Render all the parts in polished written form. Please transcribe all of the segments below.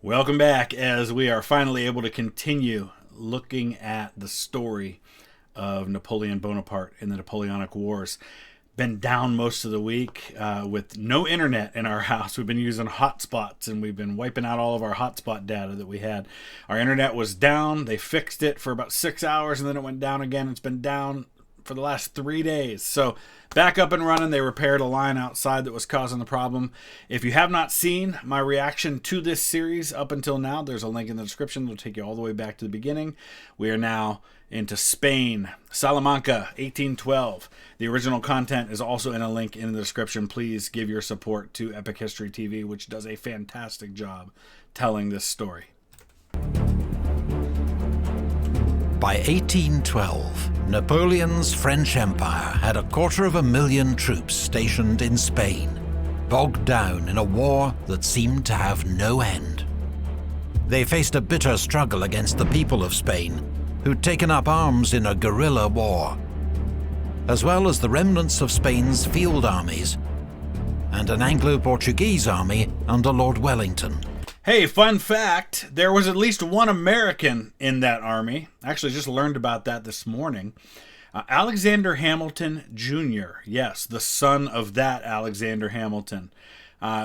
Welcome back as we are finally able to continue looking at the story of Napoleon Bonaparte in the Napoleonic Wars. Been down most of the week with no internet in our house. We've been using hotspots and we've been wiping out all of our hotspot data that we had. Our internet was down. They fixed it for about 6 hours and then it went down again. It's been down for the last 3 days. So back up and running. They repaired a line outside that was causing the problem. If you have not seen my reaction to this series up until now, there's a link in the description that'll take you all the way back to the beginning. We are now into Spain, Salamanca, 1812. The original content is also in a link in the description. Please give your support to Epic History TV, which does a fantastic job telling this story. By 1812, Napoleon's French Empire had 250,000 troops stationed in Spain, bogged down in a war that seemed to have no end. They faced a bitter struggle against the people of Spain, who'd taken up arms in a guerrilla war, as well as the remnants of Spain's field armies and an Anglo-Portuguese army under Lord Wellington. Hey, fun fact, there was at least one American in that army. Actually, just learned about that this morning. Alexander Hamilton Jr., yes, the son of that Alexander Hamilton,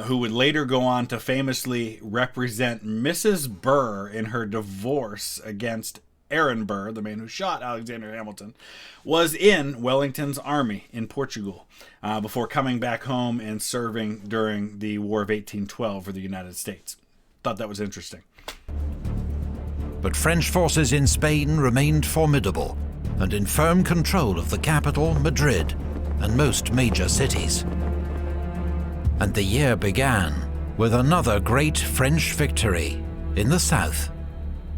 who would later go on to famously represent Mrs. Burr in her divorce against Aaron Burr, the man who shot Alexander Hamilton, was in Wellington's army in Portugal before coming back home and serving during the War of 1812 for the United States. Thought that was interesting. But French forces in Spain remained formidable and in firm control of the capital, Madrid, and most major cities. And the year began with another great French victory in the south,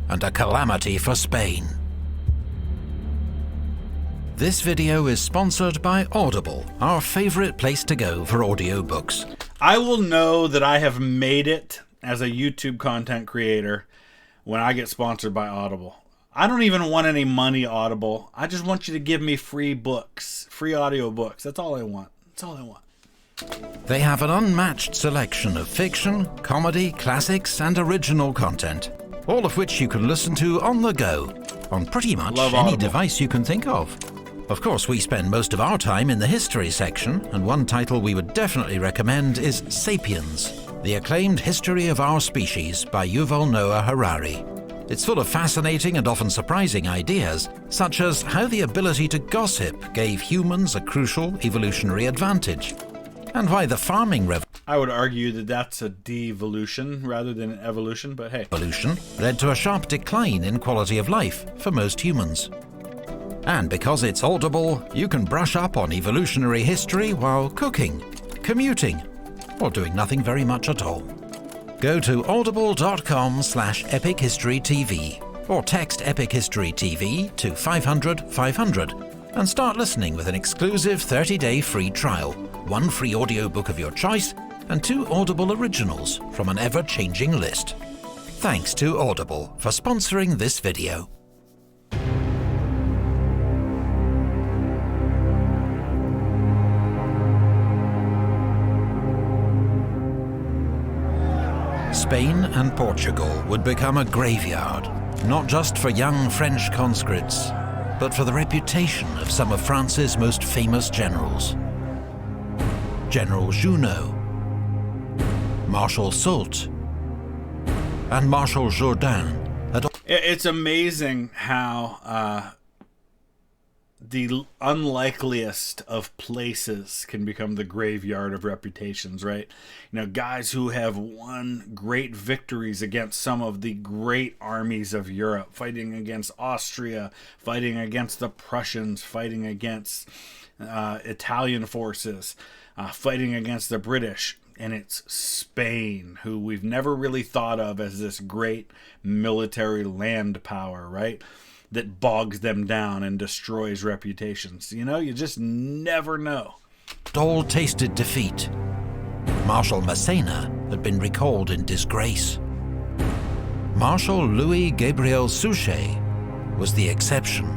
and a calamity for Spain. This video is sponsored by Audible, our favorite place to go for audiobooks. I will know that I have made it as a YouTube content creator when I get sponsored by Audible. I don't even want any money, Audible. I just want you to give me free books, free audiobooks. That's all I want. That's all I want. They have an unmatched selection of fiction, comedy, classics, and original content, all of which you can listen to on the go, on pretty much any device you can think of. Of course, we spend most of our time in the history section, and one title we would definitely recommend is Sapiens, the acclaimed history of our species by Yuval Noah Harari. It's full of fascinating and often surprising ideas, such as how the ability to gossip gave humans a crucial evolutionary advantage, and why the farming revolution, I would argue that that's a devolution rather than an evolution, but hey. Evolution led to a sharp decline in quality of life for most humans. And because it's Audible, you can brush up on evolutionary history while cooking, commuting, or doing nothing very much at all. Go to audible.com/epichistorytv or text Epic History TV to 500 500 and start listening with an exclusive 30-day free trial, one free audiobook of your choice, and 2 Audible originals from an ever-changing list. Thanks to Audible for sponsoring this video. Spain and Portugal would become a graveyard, not just for young French conscripts, but for the reputation of some of France's most famous generals. General Junot, Marshal Soult, and Marshal Jourdan. It's amazing how the unlikeliest of places can become the graveyard of reputations, right? You know, guys who have won great victories against some of the great armies of Europe, fighting against Austria, fighting against the Prussians, fighting against Italian forces, fighting against the British. And it's Spain, who we've never really thought of as this great military land power, right? That bogs them down and destroys reputations. You know, you just never know. All tasted defeat. Marshal Massena had been recalled in disgrace. Marshal Louis Gabriel Suchet was the exception.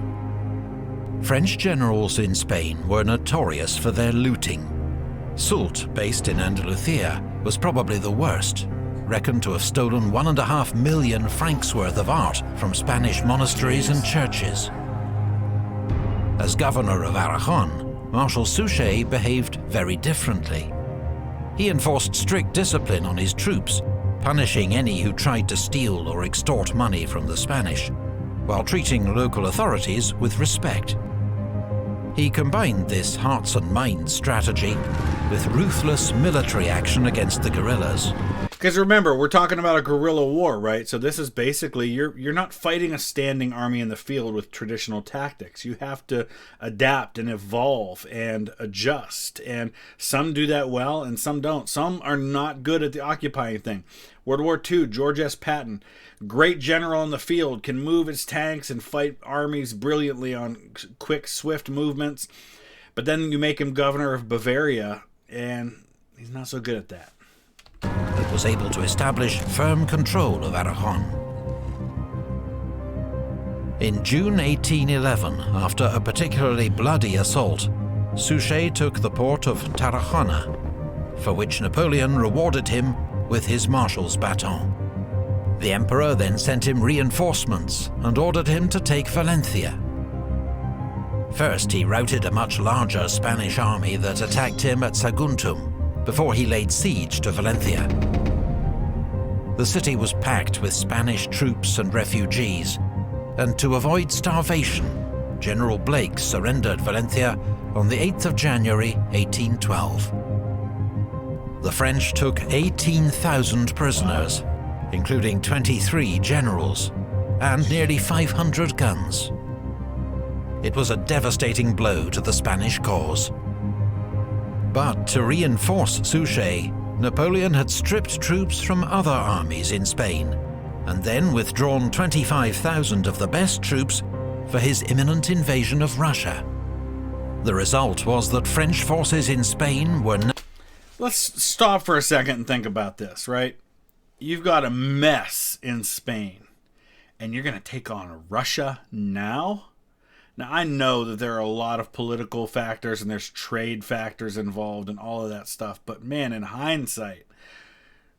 French generals in Spain were notorious for their looting. Soult, based in Andalusia, was probably the worst. reckoned to have stolen 1.5 million francs worth of art from Spanish monasteries and churches. As governor of Aragon, Marshal Suchet behaved very differently. He enforced strict discipline on his troops, punishing any who tried to steal or extort money from the Spanish, while treating local authorities with respect. He combined this hearts and minds strategy with ruthless military action against the guerrillas. Because remember, we're talking about a guerrilla war, right? So this is basically, you're not fighting a standing army in the field with traditional tactics. You have to adapt and evolve and adjust. And some do that well and some don't. Some are not good at the occupying thing. World War II, George S. Patton, great general in the field, can move his tanks and fight armies brilliantly on quick, swift movements. But then you make him governor of Bavaria, and he's not so good at that. It was able to establish firm control of Aragon. In June 1811, after a particularly bloody assault, Suchet took the port of Tarragona, for which Napoleon rewarded him with his marshal's baton. The emperor then sent him reinforcements and ordered him to take Valencia. First, he routed a much larger Spanish army that attacked him at Saguntum, before he laid siege to Valencia. The city was packed with Spanish troops and refugees, and to avoid starvation, General Blake surrendered Valencia on the 8th of January 1812. The French took 18,000 prisoners, including 23 generals, and nearly 500 guns. It was a devastating blow to the Spanish cause. But to reinforce Suchet, Napoleon had stripped troops from other armies in Spain, and then withdrawn 25,000 of the best troops for his imminent invasion of Russia. The result was that French forces in Spain were Let's stop for a second and think about this, right? You've got a mess in Spain, and you're going to take on Russia now? Now, I know that there are a lot of political factors and there's trade factors involved and all of that stuff, but man, in hindsight,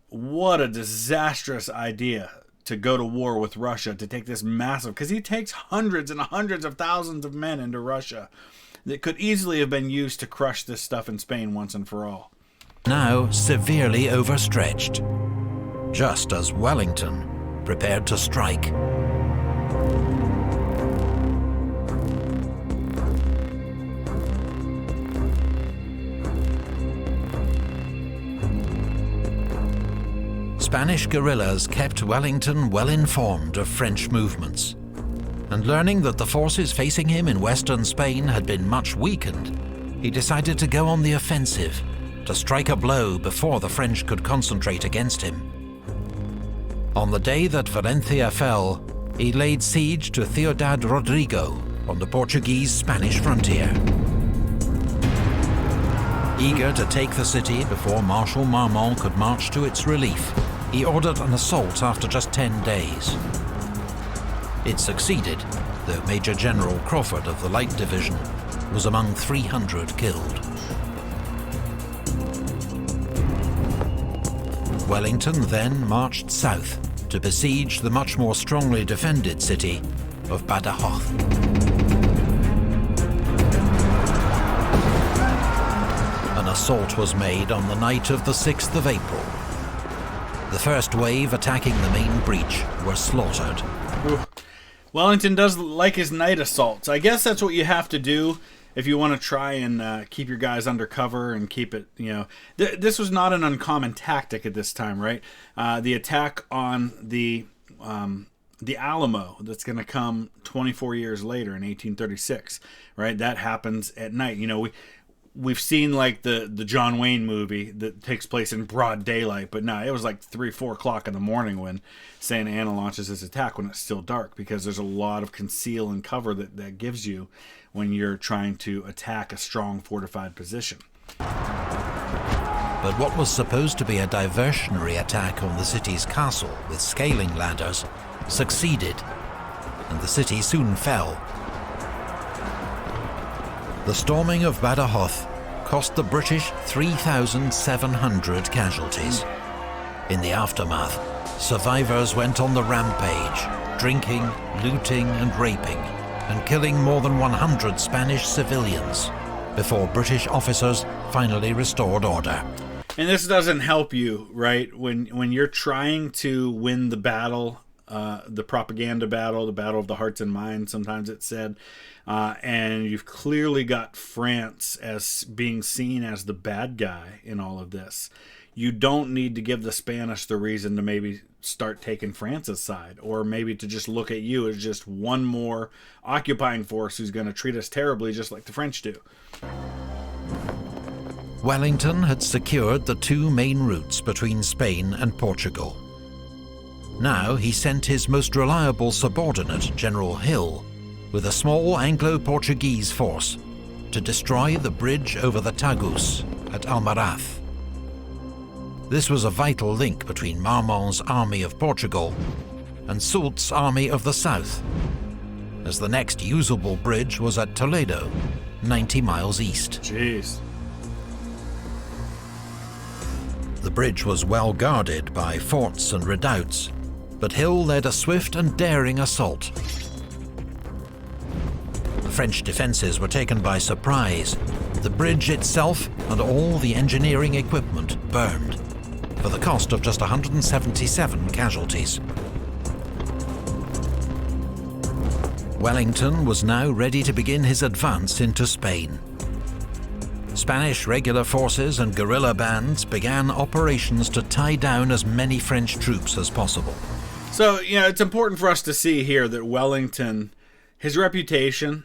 what a disastrous idea to go to war with Russia, to take this massive, because he takes hundreds and hundreds of thousands of men into Russia that could easily have been used to crush this stuff in Spain once and for all. Now severely overstretched, just as Wellington prepared to strike. Spanish guerrillas kept Wellington well informed of French movements, and learning that the forces facing him in western Spain had been much weakened, he decided to go on the offensive, to strike a blow before the French could concentrate against him. On the day that Valencia fell, he laid siege to Ciudad Rodrigo on the Portuguese-Spanish frontier. Eager to take the city before Marshal Marmont could march to its relief, he ordered an assault after just 10 days. It succeeded, though Major General Crawford of the Light Division was among 300 killed. Wellington then marched south to besiege the much more strongly defended city of Badajoz. An assault was made on the night of the 6th of April. The first wave attacking the main breach were slaughtered. Ooh. Wellington does like his night assaults. I guess that's what you have to do if you want to try and keep your guys under cover and keep it, this was not an uncommon tactic at this time, right? The attack on the Alamo that's going to come 24 years later in 1836, right? That happens at night. We've seen like the John Wayne movie that takes place in broad daylight, but no, it was like 3-4 o'clock in the morning when Santa Anna launches his attack when it's still dark, because there's a lot of conceal and cover that gives you when you're trying to attack a strong fortified position. But what was supposed to be a diversionary attack on the city's castle with scaling ladders succeeded, and the city soon fell. The storming of Badajoz cost the British 3,700 casualties. In the aftermath, survivors went on the rampage, drinking, looting and raping, and killing more than 100 Spanish civilians before British officers finally restored order. And this doesn't help you, right? When you're trying to win the battle, the propaganda battle, the battle of the hearts and minds, sometimes it's said, and you've clearly got France as being seen as the bad guy in all of this. You don't need to give the Spanish the reason to maybe start taking France's side, or maybe to just look at you as just one more occupying force who's going to treat us terribly just like the French do. Wellington had secured the two main routes between Spain and Portugal. Now he sent his most reliable subordinate, General Hill, with a small Anglo-Portuguese force to destroy the bridge over the Tagus at Almaraz. This was a vital link between Marmont's army of Portugal and Soult's army of the south, as the next usable bridge was at Toledo, 90 miles east. Jeez. The bridge was well guarded by forts and redoubts, but Hill led a swift and daring assault. The French defences were taken by surprise. The bridge itself and all the engineering equipment burned, for the cost of just 177 casualties. Wellington was now ready to begin his advance into Spain. Spanish regular forces and guerrilla bands began operations to tie down as many French troops as possible. So, it's important for us to see here that Wellington, his reputation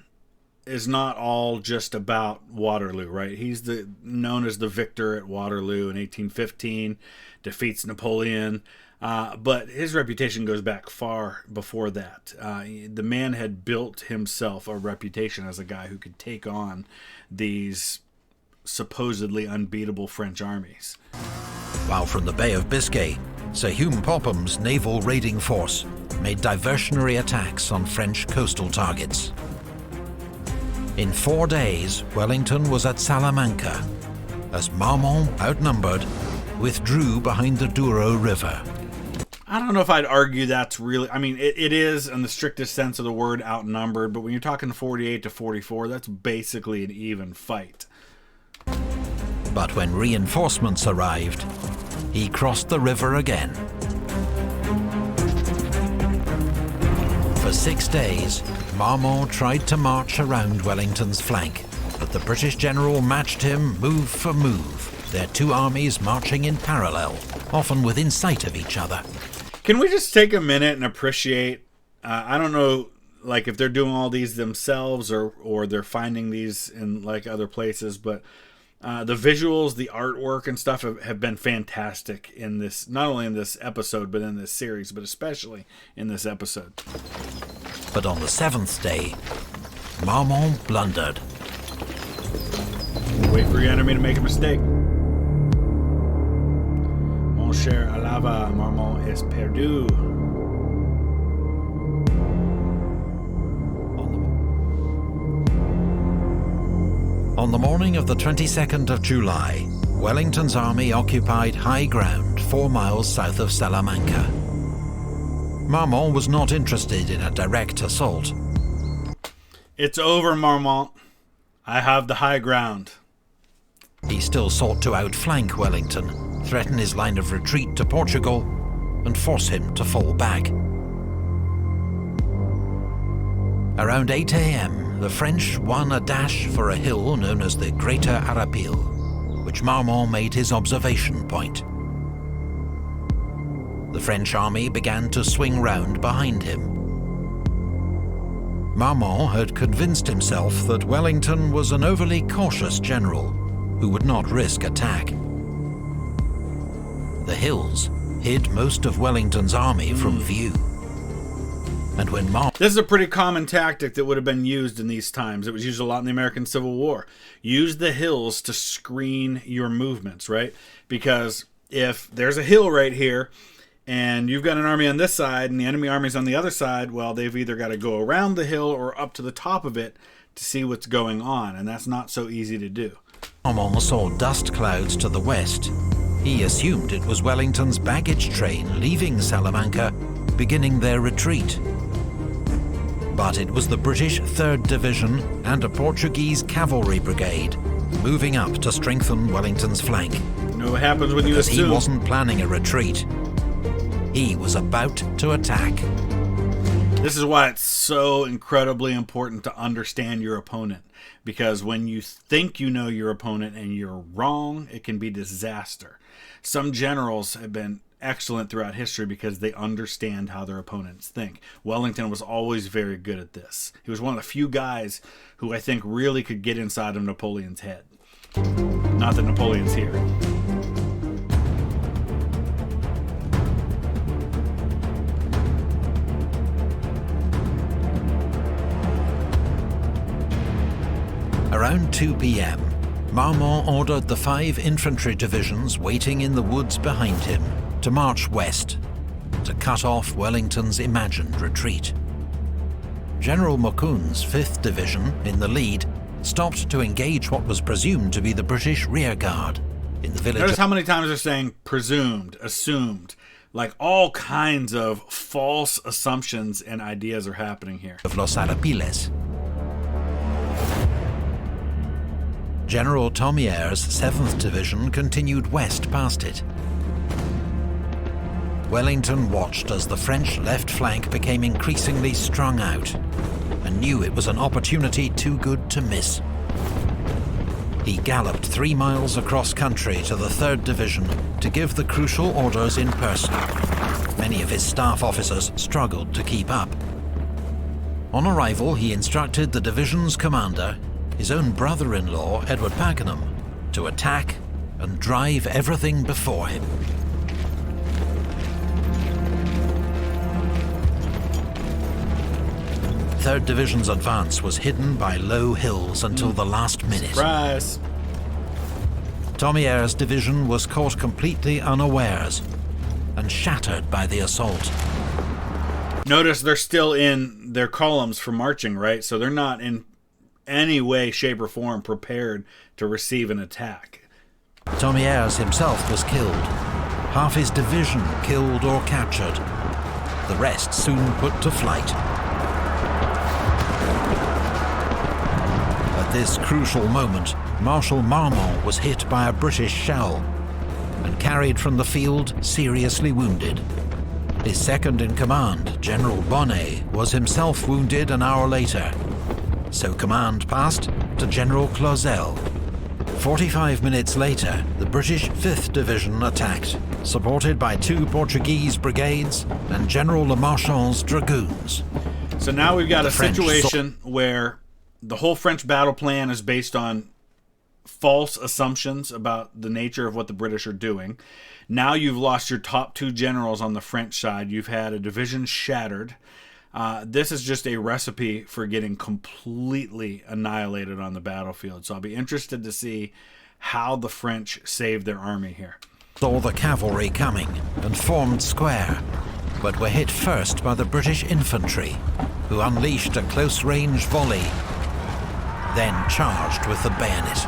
is not all just about Waterloo, right? He's known as the victor at Waterloo in 1815, defeats Napoleon, but his reputation goes back far before that. The man had built himself a reputation as a guy who could take on these supposedly unbeatable French armies. While from the Bay of Biscay, Sir Hugh Popham's naval raiding force made diversionary attacks on French coastal targets. In 4 days, Wellington was at Salamanca, as Marmont, outnumbered, withdrew behind the Douro River. I don't know if I'd argue that's really... it is, in the strictest sense of the word, outnumbered, but when you're talking 48 to 44, that's basically an even fight. But when reinforcements arrived, he crossed the river again. For 6 days, Marmont tried to march around Wellington's flank, but the British general matched him move for move, their two armies marching in parallel, often within sight of each other. Can we just take a minute and appreciate, I don't know, if they're doing all these themselves or they're finding these in other places, but the visuals, the artwork and stuff have been fantastic in this, not only in this episode, but in this series, but especially in this episode. But on the 7th day, Marmont blundered. Wait for your enemy to make a mistake. Mon cher Alava, Marmont est perdu. On the morning of the 22nd of July, Wellington's army occupied high ground 4 miles south of Salamanca. Marmont was not interested in a direct assault. It's over, Marmont. I have the high ground. He still sought to outflank Wellington, threaten his line of retreat to Portugal, and force him to fall back. Around 8 a.m., the French won a dash for a hill known as the Greater Arapil, which Marmont made his observation point. The French army began to swing round behind him. Marmont had convinced himself that Wellington was an overly cautious general who would not risk attack. The hills hid most of Wellington's army from view. And when This is a pretty common tactic that would have been used in these times. It was used a lot in the American Civil War. Use the hills to screen your movements, right? Because if there's a hill right here and you've got an army on this side and the enemy army's on the other side, well, they've either got to go around the hill or up to the top of it to see what's going on, and that's not so easy to do. Marmont saw dust clouds to the west He assumed it was Wellington's baggage train leaving Salamanca, beginning their retreat. But it was the British 3rd Division and a Portuguese cavalry brigade moving up to strengthen Wellington's flank. You know what happens when you assume? Because he wasn't planning a retreat. He was about to attack. This is why it's so incredibly important to understand your opponent. Because when you think you know your opponent and you're wrong, it can be disaster. Some generals have been excellent throughout history because they understand how their opponents think. Wellington was always very good at this. He was one of the few guys who I think really could get inside of Napoleon's head. Not that Napoleon's here. Around 2 p.m, Marmont ordered the 5 infantry divisions waiting in the woods behind him to march west, to cut off Wellington's imagined retreat. General Maucoun's 5th Division, in the lead, stopped to engage what was presumed to be the British rearguard in the village. Notice how many times they're saying presumed, assumed, like all kinds of false assumptions and ideas are happening here. Of Los Arapiles. General Thomier's 7th Division continued west past it. Wellington watched as the French left flank became increasingly strung out and knew it was an opportunity too good to miss. He galloped 3 miles across country to the 3rd Division to give the crucial orders in person. Many of his staff officers struggled to keep up. On arrival, he instructed the division's commander, his own brother-in-law, Edward Pakenham, to attack and drive everything before him. Third Division's advance was hidden by low hills until the last minute. Surprise! Thomier's division was caught completely unawares and shattered by the assault. Notice they're still in their columns for marching, right? So they're not in any way, shape, or form prepared to receive an attack. Thomier's himself was killed. Half his division killed or captured. The rest soon put to flight. At this crucial moment, Marshal Marmont was hit by a British shell and carried from the field seriously wounded. His second-in-command, General Bonnet, was himself wounded an hour later. So command passed to General Clausel. 45 minutes later, the British 5th Division attacked, supported by 2 Portuguese brigades and General Le Marchand's dragoons. So now we've got a situation where the whole French battle plan is based on false assumptions about the nature of what the British are doing. Now you've lost your top 2 generals on the French side. You've had a division shattered. This is just a recipe for getting completely annihilated on the battlefield. So I'll be interested to see how the French saved their army here. Saw the cavalry coming and formed square, but were hit first by the British infantry, who unleashed a close-range volley, then charged with the bayonet.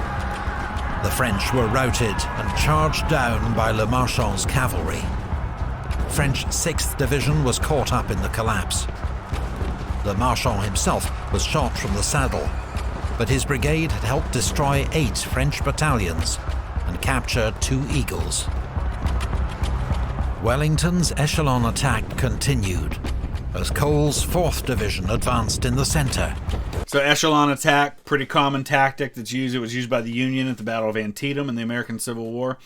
The French were routed and charged down by Le Marchand's cavalry. French 6th Division was caught up in the collapse. Le Marchand himself was shot from the saddle, but his brigade had helped destroy 8 French battalions and capture 2 Eagles. Wellington's echelon attack continued as Cole's 4th Division advanced in the center. So echelon attack, pretty common tactic that's used. It was used by the Union at the Battle of Antietam in the American Civil War.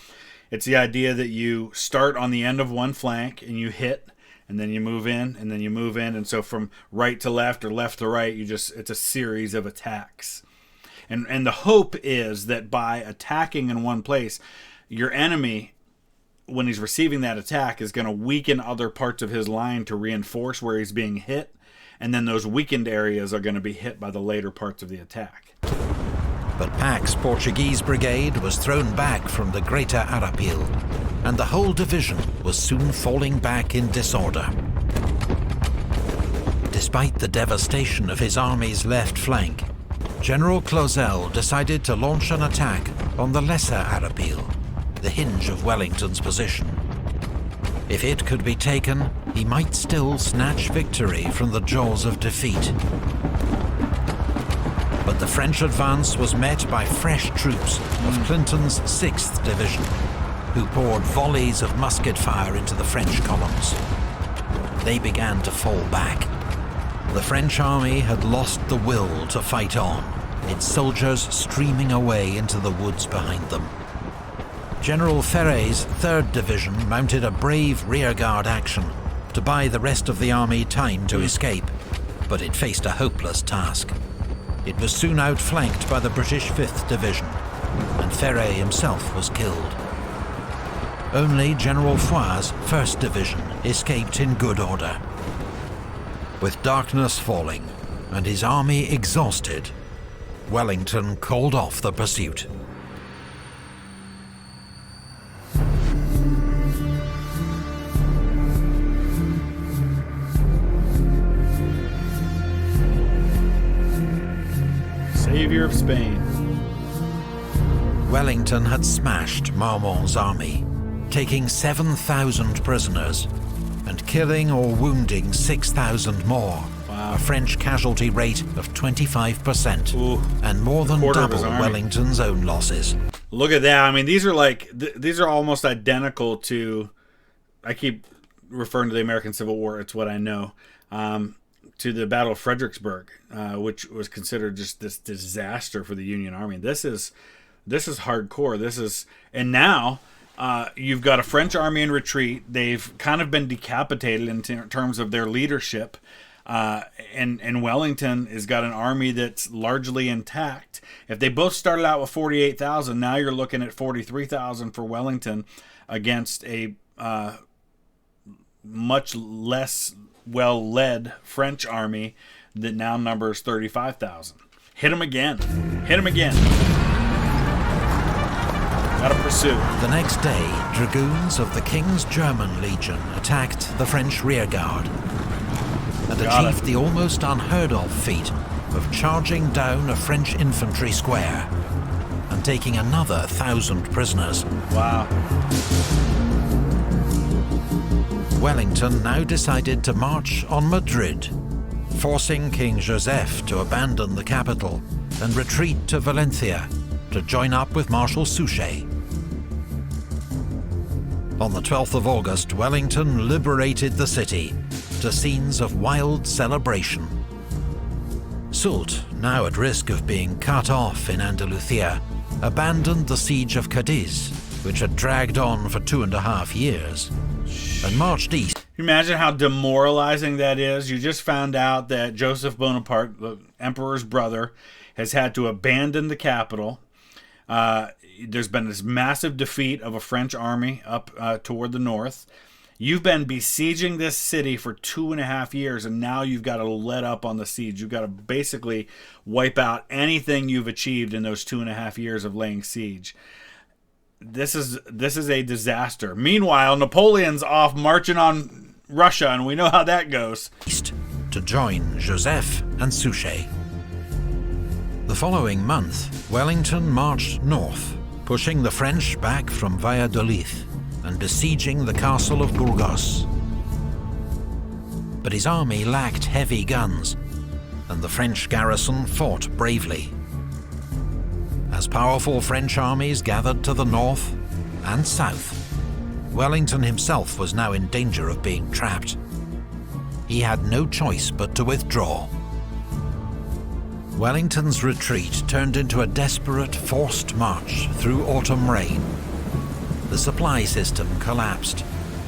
It's the idea that you start on the end of one flank and you hit, and then you move in, and then you move in, and so from right to left or left to right, it's a series of attacks. And the hope is that by attacking in one place, your enemy, when he's receiving that attack, is going to weaken other parts of his line to reinforce where he's being hit, and then those weakened areas are going to be hit by the later parts of the attack. But Pack's Portuguese brigade was thrown back from the Greater Arapil, and the whole division was soon falling back in disorder. Despite the devastation of his army's left flank, General Clausel decided to launch an attack on the Lesser Arapil. the hinge of Wellington's position. If it could be taken, he might still snatch victory from the jaws of defeat. But the French advance was met by fresh troops of Clinton's 6th Division, who poured volleys of musket fire into the French columns. They began to fall back. The French army had lost the will to fight on, its soldiers streaming away into the woods behind them. General Ferré's 3rd Division mounted a brave rearguard action to buy the rest of the army time to escape, but it faced a hopeless task. It was soon outflanked by the British 5th Division, and Ferré himself was killed. Only General Foy's 1st Division escaped in good order. With darkness falling and his army exhausted, Wellington called off the pursuit. Savior of Spain. Wellington had smashed Marmont's army, taking 7,000 prisoners and killing or wounding 6,000 more. Wow. A French casualty rate of 25%. Ooh, and more than double army. Wellington's own losses. Look at that. I mean, these are like, these are almost identical to, I keep referring to the American Civil War, it's what I know, to the Battle of Fredericksburg, which was considered just this disaster for the Union Army. This is hardcore. And now you've got a French army in retreat. They've kind of been decapitated in terms of their leadership. And Wellington has got an army that's largely intact. If they both started out with 48,000, now you're looking at 43,000 for Wellington against a much less well-led French army that now numbers 35,000. Hit them again. Gotta pursue. The next day, dragoons of the King's German Legion attacked the French rearguard and achieved the almost unheard-of feat of charging down a French infantry square and taking another 1,000 prisoners. Wow. Wellington now decided to march on Madrid, forcing King Joseph to abandon the capital and retreat to Valencia to join up with Marshal Suchet. On the 12th of August, Wellington liberated the city to scenes of wild celebration. Soult, now at risk of being cut off in Andalusia, abandoned the siege of Cadiz, which had dragged on for 2.5 years, and marched east. Can you imagine how demoralizing that is? You just found out that Joseph Bonaparte, the emperor's brother, has had to abandon the capital. There's been this massive defeat of a French army up toward the north. You've been besieging this city for 2.5 years, and now you've got to let up on the siege. You've got to basically wipe out anything you've achieved in those 2.5 years of laying siege. This is a disaster. Meanwhile, Napoleon's off marching on Russia, and we know how that goes. East to join Joseph and Suchet. The following month, Wellington marched north, pushing the French back from Valladolid and besieging the castle of Burgos. But his army lacked heavy guns, and the French garrison fought bravely. As powerful French armies gathered to the north and south, Wellington himself was now in danger of being trapped. He had no choice but to withdraw. Wellington's retreat turned into a desperate forced march through autumn rain. The supply system collapsed,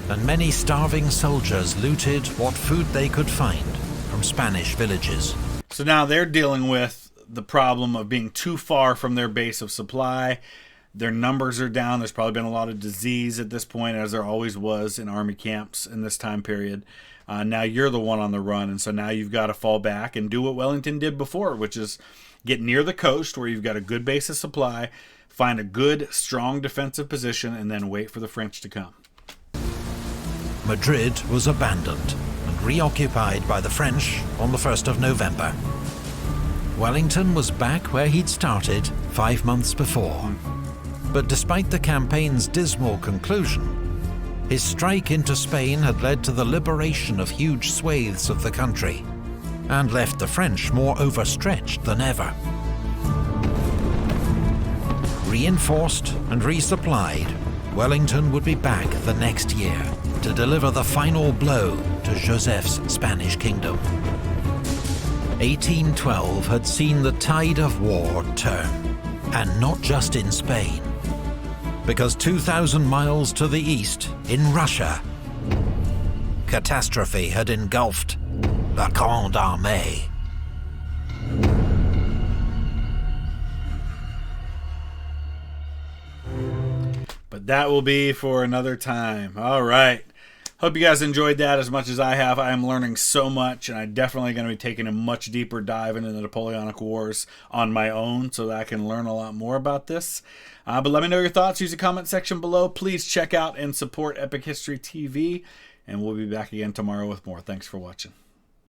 and many starving soldiers looted what food they could find from Spanish villages. So now they're dealing with the problem of being too far from their base of supply. Their numbers are down. There's probably been a lot of disease at this point, as there always was in army camps in this time period. Now you're the one on the run, and so now you've got to fall back and do what Wellington did before, which is get near the coast where you've got a good base of supply, find a good, strong defensive position, and then wait for the French to come. Madrid was abandoned and reoccupied by the French on the 1st of November. Wellington was back where he'd started 5 months before. But despite the campaign's dismal conclusion, his strike into Spain had led to the liberation of huge swathes of the country and left the French more overstretched than ever. Reinforced and resupplied, Wellington would be back the next year to deliver the final blow to Joseph's Spanish kingdom. 1812 had seen the tide of war turn, and not just in Spain, because 2,000 miles to the east, in Russia, catastrophe had engulfed the Grande Armée. But that will be for another time. All right. Hope you guys enjoyed that as much as I have. I am learning so much, and I'm definitely going to be taking a much deeper dive into the Napoleonic Wars on my own so that I can learn a lot more about this. But let me know your thoughts. Use the comment section below. Please check out and support Epic History TV, and we'll be back again tomorrow with more. Thanks for watching.